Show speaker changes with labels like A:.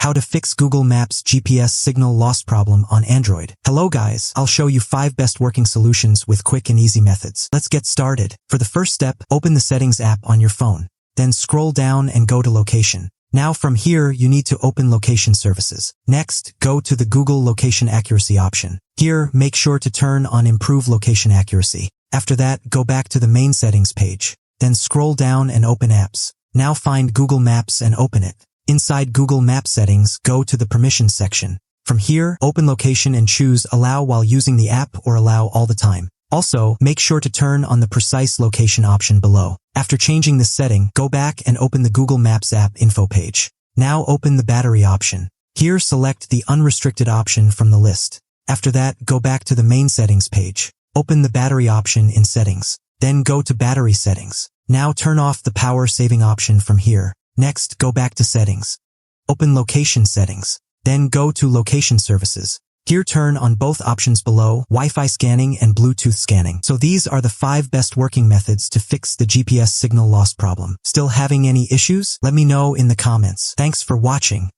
A: How to fix Google Maps GPS signal loss problem on Android. Hello guys, I'll show you 5 best working solutions with quick and easy methods. Let's get started. For the first step, open the Settings app on your phone. Then scroll down and go to Location. Now from here, you need to open Location Services. Next, go to the Google Location Accuracy option. Here, make sure to turn on Improve Location Accuracy. After that, go back to the main settings page. Then scroll down and open Apps. Now find Google Maps and open it. Inside Google Maps settings, go to the Permissions section. From here, open Location and choose Allow while using the app or Allow all the time. Also, make sure to turn on the Precise Location option below. After changing this setting, go back and open the Google Maps app info page. Now open the Battery option. Here select the Unrestricted option from the list. After that, go back to the main settings page. Open the Battery option in Settings. Then go to Battery Settings. Now turn off the Power Saving option from here. Next, go back to Settings. Open Location Settings. Then go to Location Services. Here turn on both options below, Wi-Fi scanning and Bluetooth scanning. So these are the 5 best working methods to fix the GPS signal loss problem. Still having any issues? Let me know in the comments. Thanks for watching.